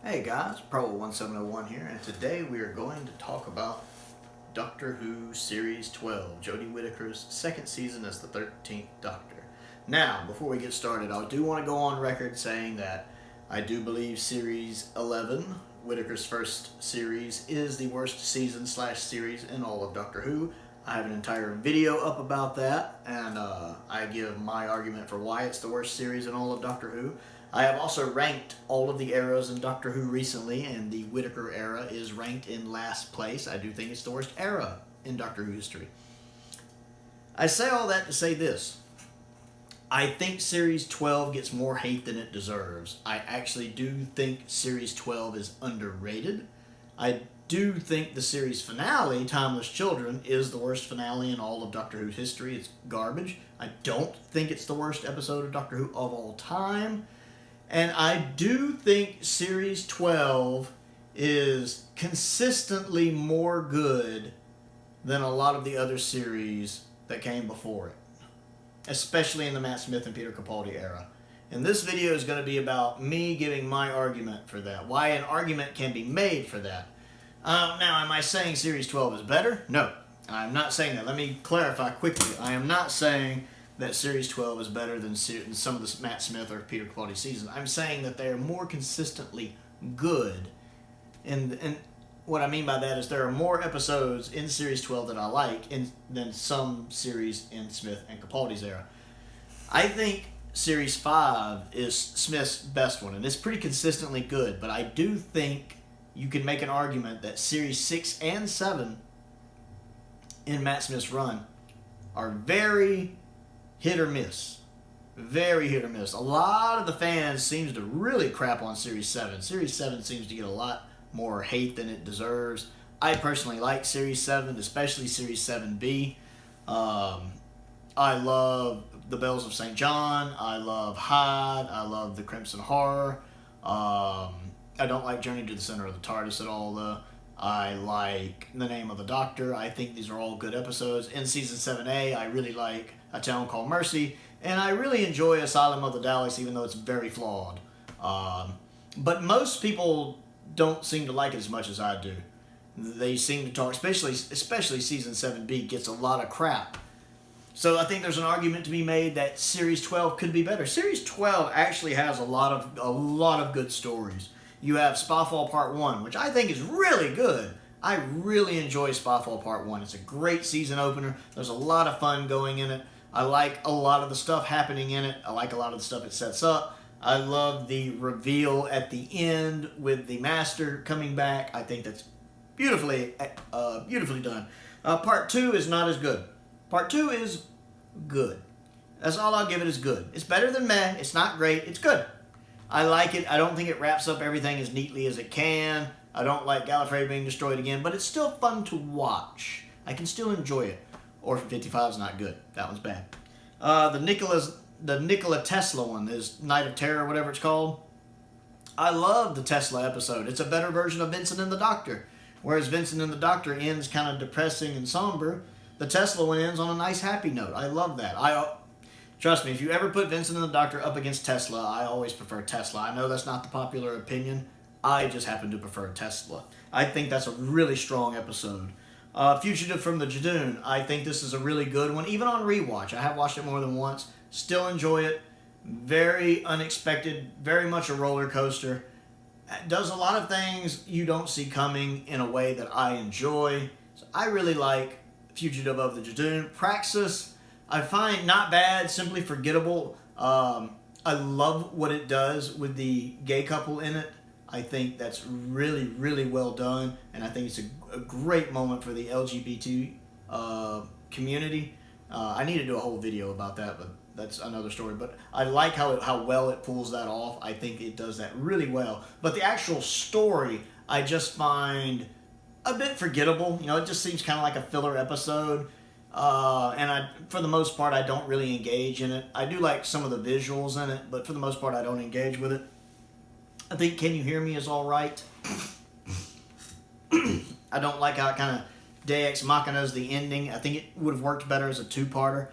Hey guys, Pro1701 here, and today we are going to talk about Doctor Who Series 12, Jodie Whittaker's second season as the 13th Doctor. Now, before we get started, I do want to go on record saying that I do believe Series 11, Whittaker's first series, is the worst season/series in all of Doctor Who. I have an entire video up about that, and I give my argument for why it's the worst series in all of Doctor Who. I have also ranked all of the eras in Doctor Who recently, and the Whittaker era is ranked in last place. I do think it's the worst era in Doctor Who history. I say all that to say this. I think Series 12 gets more hate than it deserves. I actually do think Series 12 is underrated. I do think the series finale, Timeless Children, is the worst finale in all of Doctor Who's history. It's garbage. I don't think it's the worst episode of Doctor Who of all time. And I do think Series 12 is consistently more good than a lot of the other series that came before it, especially in the Matt Smith and Peter Capaldi era. And this video is going to be about me giving my argument for that, why an argument can be made for that. Now, am I saying Series 12 is better? No, I'm not saying that. Let me clarify quickly. I am not saying that Series 12 is better than some of the Matt Smith or Peter Capaldi seasons. I'm saying that they are more consistently good. And what I mean by that is there are more episodes in Series 12 that I like than some series in Smith and Capaldi's era. I think Series 5 is Smith's best one, and it's pretty consistently good, but I do think you can make an argument that Series 6 and 7 in Matt Smith's run are very hit or miss. Very hit or miss. A lot of the fans seems to really crap on Series 7. Series 7 seems to get a lot more hate than it deserves. I personally like Series 7, especially Series 7B. I love The Bells of St. John. I love Hyde. I love The Crimson Horror. I don't like Journey to the Center of the TARDIS at all, though. I like The Name of the Doctor. I think these are all good episodes. In Season 7A, I really like A Town Called Mercy. And I really enjoy Asylum of the Daleks, even though it's very flawed. But most people don't seem to like it as much as I do. They seem to talk, especially Season 7B gets a lot of crap. So I think there's an argument to be made that Series 12 could be better. Series 12 actually has a lot of good stories. You have Spyfall Part 1, which I think is really good. I really enjoy Spyfall Part 1. It's a great season opener. There's a lot of fun going in it. I like a lot of the stuff happening in it. I like a lot of the stuff it sets up. I love the reveal at the end with the Master coming back. I think that's beautifully done. Part 2 is not as good. Part 2 is good. That's all I'll give it, is good. It's better than meh. It's not great. It's good. I like it. I don't think it wraps up everything as neatly as it can. I don't like Gallifrey being destroyed again, but it's still fun to watch. I can still enjoy it. Orphan 55 is not good. That one's bad. The Nikola Tesla one is Night of Terror, whatever it's called. I love the Tesla episode. It's a better version of Vincent and the Doctor. Whereas Vincent and the Doctor ends kind of depressing and somber, the Tesla one ends on a nice happy note. I love that. Trust me, if you ever put Vincent and the Doctor up against Tesla, I always prefer Tesla. I know that's not the popular opinion. I just happen to prefer Tesla. I think that's a really strong episode. Fugitive from the Jadoon. I think this is a really good one, even on rewatch. I have watched it more than once. Still enjoy it. Very unexpected. Very much a roller coaster. It does a lot of things you don't see coming in a way that I enjoy. So I really like Fugitive of the Jadoon. Praxis, I find not bad, simply forgettable. I love what it does with the gay couple in it. I think that's really, really well done, and I think it's a great moment for the LGBT community. I need to do a whole video about that, but that's another story. But I like how well it pulls that off. I think it does that really well. But the actual story, I just find a bit forgettable. You know, it just seems kind of like a filler episode. And for the most part, I don't really engage in it. I do like some of the visuals in it, but for the most part, I don't engage with it. I think Can You Hear Me is all right. I don't like how it kind of Deus Machina is the ending. I think it would have worked better as a two-parter.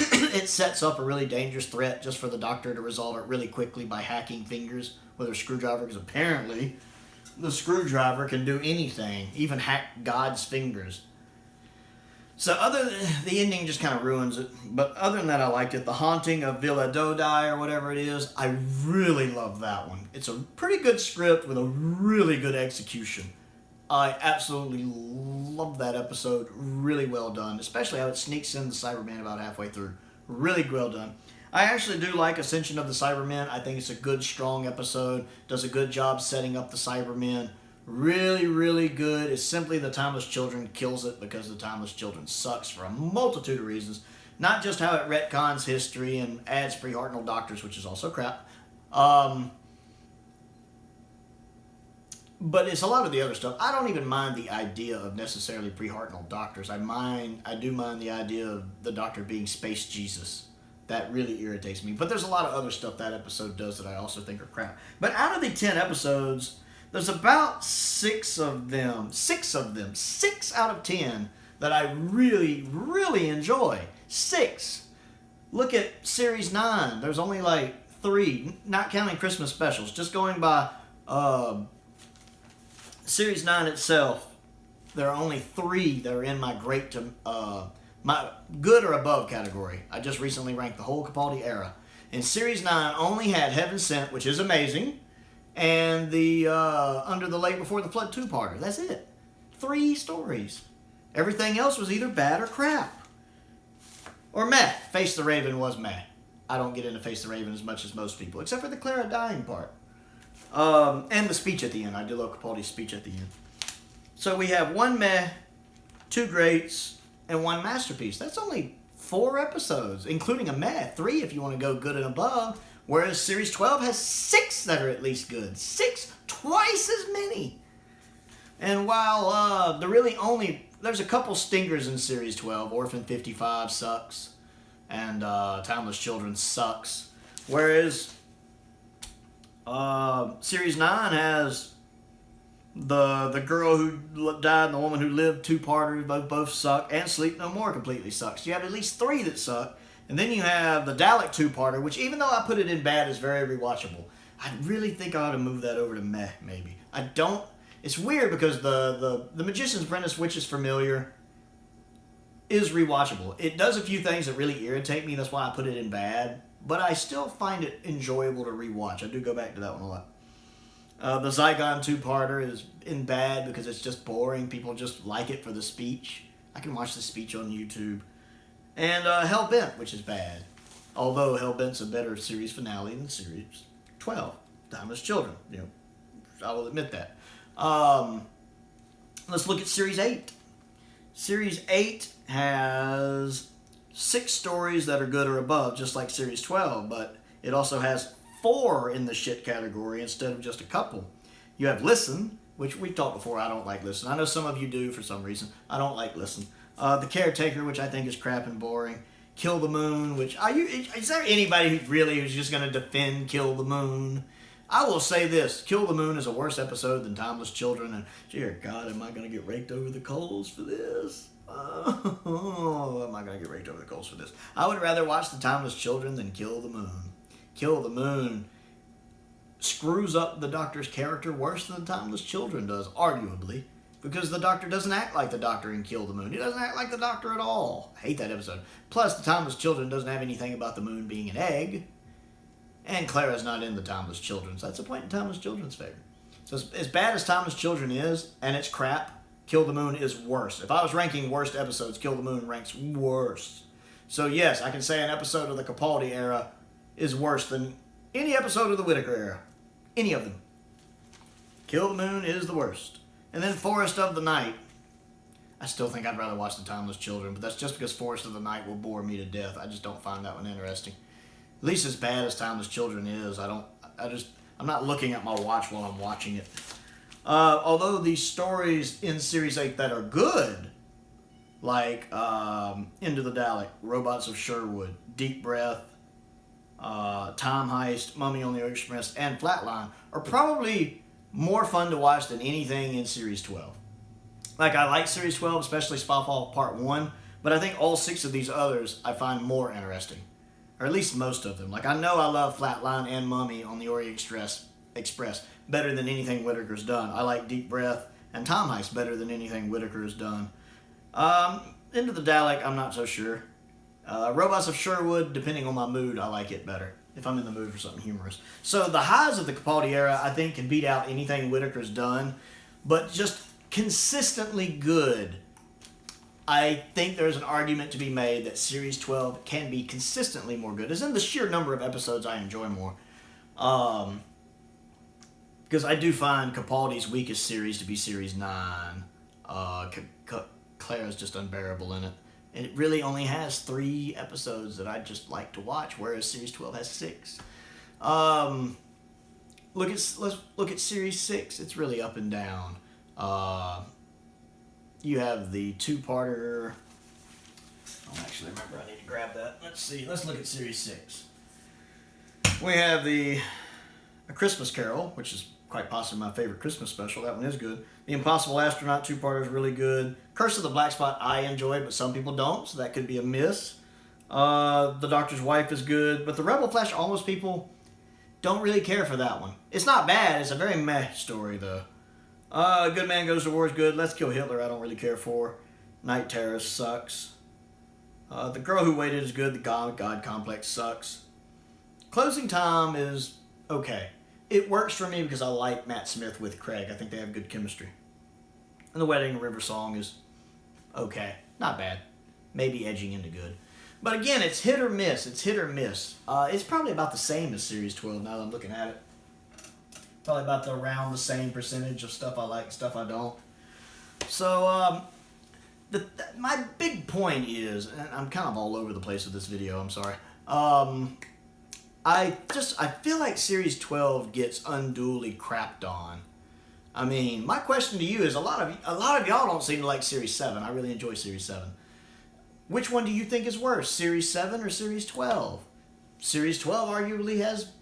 it sets up a really dangerous threat just for the Doctor to resolve it really quickly by hacking fingers with a screwdriver, because apparently the screwdriver can do anything, even hack God's fingers. So the ending just kind of ruins it. But other than that, I liked it. The Haunting of Villa Dodi, or whatever it is, I really love that one. It's a pretty good script with a really good execution. I absolutely love that episode. Really well done, especially how it sneaks in the Cybermen about halfway through. Really well done. I actually do like Ascension of the Cybermen. I think it's a good, strong episode. Does a good job setting up the Cybermen. Really, really good. It's simply the Timeless Children kills it, because the Timeless Children sucks for a multitude of reasons. Not just how it retcons history and adds pre-Hartnell doctors, which is also crap. But it's a lot of the other stuff. I don't even mind the idea of necessarily pre-Hartnell doctors. I do mind the idea of the Doctor being Space Jesus. That really irritates me. But there's a lot of other stuff that episode does that I also think are crap. But out of the 10 episodes, there's about 6 of them, 6 out of 10 that I really, really enjoy. 6. Look at Series 9. There's only like 3, not counting Christmas specials. Just going by Series 9 itself, there are only 3 that are in my my good or above category. I just recently ranked the whole Capaldi era. And Series 9 only had Heaven Sent, which is amazing, and the Under the Lake Before the Flood 2-parter. That's it. 3 stories. Everything else was either bad or crap. Or meh. Face the Raven was meh. I don't get into Face the Raven as much as most people, except for the Clara dying part. And the speech at the end. I do love Capaldi's speech at the end. So we have 1 meh, 2 greats, and 1 masterpiece. That's only 4 episodes, including a meh. 3 if you want to go good and above. Whereas Series 12 has 6 that are at least good. 6, twice as many. And while there's a couple stingers in Series 12. Orphan 55 sucks. And Timeless Children sucks. Whereas Series 9 has the girl who died and the woman who lived 2-parters, both suck, and Sleep No More completely sucks. You have at least 3 that suck. And then you have the Dalek 2-parter, which even though I put it in bad, is very rewatchable. I really think I ought to move that over to meh, maybe. I don't. It's weird because the Magician's Apprentice, which is familiar, is rewatchable. It does a few things that really irritate me. That's why I put it in bad. But I still find it enjoyable to rewatch. I do go back to that one a lot. The Zygon 2-parter is in bad because it's just boring. People just like it for the speech. I can watch the speech on YouTube. And Hellbent, which is bad. Although Hellbent's a better series finale than Series 12. Timeless Children. I will admit that. Let's look at Series 8. Series 8 has 6 stories that are good or above, just like Series 12, but it also has 4 in the shit category instead of just a couple. You have Listen, which we've talked before. I don't like Listen. I know some of you do for some reason. I don't like Listen. The Caretaker, which I think is crap and boring. Kill the Moon, which is there anybody who's just going to defend Kill the Moon? I will say this: Kill the Moon is a worse episode than Timeless Children. And dear God, am I going to get raked over the coals for this? Oh, am I going to get raked over the coals for this? I would rather watch the Timeless Children than Kill the Moon. Kill the Moon screws up the Doctor's character worse than the Timeless Children does, arguably, because the Doctor doesn't act like the Doctor in Kill the Moon. He doesn't act like the Doctor at all. I hate that episode. Plus, the Timeless Children doesn't have anything about the moon being an egg, and Clara's not in the Timeless Children, so that's a point in Timeless Children's favor. So as bad as Timeless Children is, and it's crap, Kill the Moon is worse. If I was ranking worst episodes, Kill the Moon ranks worst. So yes, I can say an episode of the Capaldi era is worse than any episode of the Whittaker era. Any of them. Kill the Moon is the worst. And then Forest of the Night. I still think I'd rather watch the Timeless Children, but that's just because Forest of the Night will bore me to death. I just don't find that one interesting. At least as bad as Timeless Children is, I'm not looking at my watch while I'm watching it. Although these stories in Series 8 that are good, like Into the Dalek, Robots of Sherwood, Deep Breath, Time Heist, Mummy on the Orient Express, and Flatline, are probably more fun to watch than anything in Series 12. Like, I like Series 12, especially Spyfall Part 1, But I think all 6 of these others I find more interesting. Or at least most of them. Like, I know I love Flatline and Mummy on the Orient Express better than anything Whitaker's done. I like Deep Breath and Time Heist better than anything Whitaker has done. Into the Dalek, I'm not so sure. Robots of Sherwood, depending on my mood, I like it better. If I'm in the mood for something humorous. So the highs of the Capaldi era, I think, can beat out anything Whitaker's done. But just consistently good. I think there's an argument to be made that Series 12 can be consistently more good. As in the sheer number of episodes I enjoy more. Because I do find Capaldi's weakest series to be Series 9. Clara's just unbearable in it. And it really only has 3 episodes that I just like to watch, whereas Series 12 has 6. Let's look at Series 6. It's really up and down. You have the 2-parter. I don't actually remember. I need to grab that. Let's see. Let's look at Series 6. We have A Christmas Carol, which is quite possibly my favorite Christmas special. That one is good. The Impossible Astronaut 2-parter is really good. Curse of the Black Spot I enjoy, but some people don't, so that could be a miss. The Doctor's Wife is good, but the Rebel Flash Almost people don't really care for that one. It's not bad. It's a very meh story, though. Good Man Goes to War is good. Let's Kill Hitler I don't really care for. Night Terrorist sucks. The Girl Who Waited is good. The God Complex sucks. Closing Time is okay. It works for me because I like Matt Smith with Craig. I think they have good chemistry. And The Wedding River Song is okay. Not bad. Maybe edging into good. But again, it's hit or miss. It's probably about the same as Series 12 now that I'm looking at it. Probably about around the same percentage of stuff I like, stuff I don't. So, my big point is, and I'm kind of all over the place with this video, I'm sorry. I feel like Series 12 gets unduly crapped on. I mean, my question to you is, a lot of y'all don't seem to like Series 7. I really enjoy Series 7. Which one do you think is worse, Series 7 or Series 12? Series 12 arguably has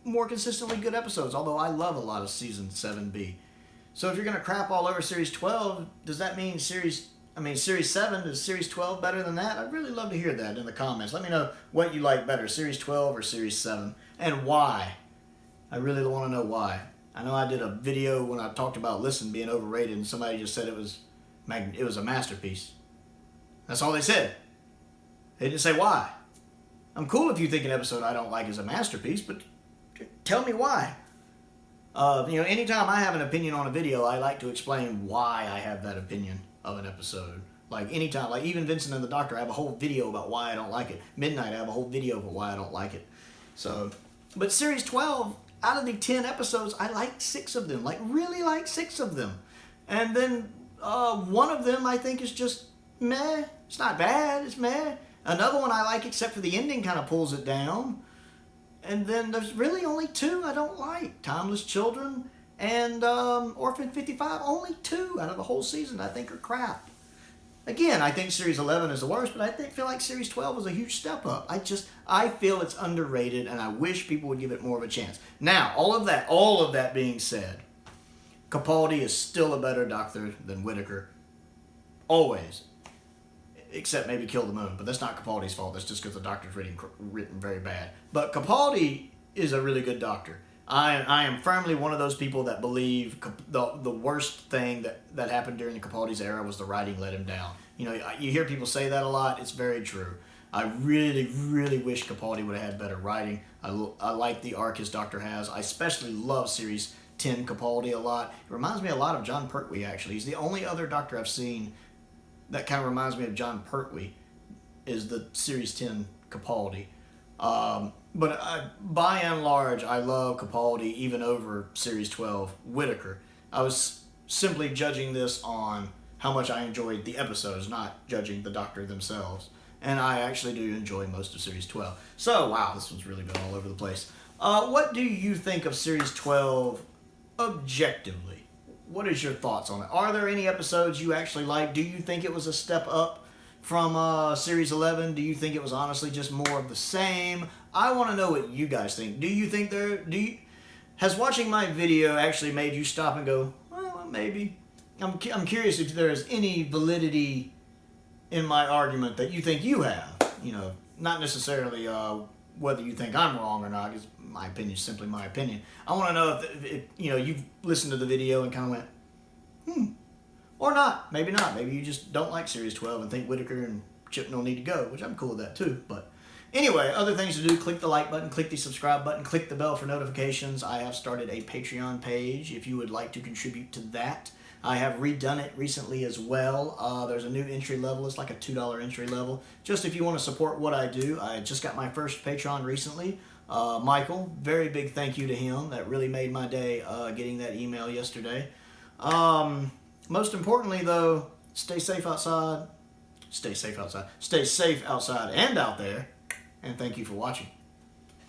more consistently good episodes, although I love a lot of Season 7B. So if you're going to crap all over Series 12, does that mean Series 7, is Series 12 better than that? I'd really love to hear that in the comments. Let me know what you like better, Series 12 or Series 7, and why. I really want to know why. I know I did a video when I talked about Listen being overrated, and somebody just said it was a masterpiece. That's all they said. They didn't say why. I'm cool if you think an episode I don't like is a masterpiece, but tell me why. Anytime I have an opinion on a video, I like to explain why I have that opinion of an episode. Like anytime, like even Vincent and the Doctor, I have a whole video about why I don't like it. Midnight, I have a whole video about why I don't like it. So, but Series 12, out of the 10 episodes, I like 6 of them. Like really like 6 of them. And then one of them I think is just meh. It's not bad, it's meh. Another one I like except for the ending kind of pulls it down. And then there's really only 2 I don't like. Timeless Children and Orphan 55. Only 2 out of the whole season I think are crap. Again, I think Series 11 is the worst, but I feel like Series 12 was a huge step up. I feel it's underrated, and I wish people would give it more of a chance. Now, all of that being said, Capaldi is still a better Doctor than Whitaker. Always. Except maybe Kill the Moon, but that's not Capaldi's fault. That's just because the Doctor's written very bad. But Capaldi is a really good Doctor. I am firmly one of those people that believe the worst thing that happened during the Capaldi's era was the writing let him down. You hear people say that a lot. It's very true. I really, really wish Capaldi would have had better writing. I like the arc his Doctor has. I especially love Series 10 Capaldi a lot. It reminds me a lot of John Pertwee, actually. He's the only other Doctor I've seen that kind of reminds me of John Pertwee, is the Series 10 Capaldi. But by and large, I love Capaldi even over Series 12 Whitaker. I was simply judging this on how much I enjoyed the episodes, not judging the Doctor themselves. And I actually do enjoy most of Series 12. So, wow, this one's really been all over the place. What do you think of Series 12 objectively? What is your thoughts on it? Are there any episodes you actually like? Do you think it was a step up from Series 11? Do you think it was honestly just more of the same? I want to know what you guys think. Do you think has watching my video actually made you stop and go, well, maybe? I'm curious if there is any validity in my argument that you think you have. Not necessarily whether you think I'm wrong or not, because my opinion is simply my opinion. I want to know if you've listened to the video and kind of went, or not. Maybe not. Maybe you just don't like Series 12 and think Whitaker and Chipnell need to go, which I'm cool with that too. But anyway, other things to do: click the like button, click the subscribe button, click the bell for notifications. I have started a Patreon page if you would like to contribute to that. I have redone it recently as well. There's a new entry level. It's like a $2 entry level. Just if you want to support what I do. I just got my first Patreon recently. Michael, very big thank you to him. That really made my day getting that email yesterday. Most importantly, though, stay safe outside. Stay safe outside. Stay safe outside and out there. And thank you for watching.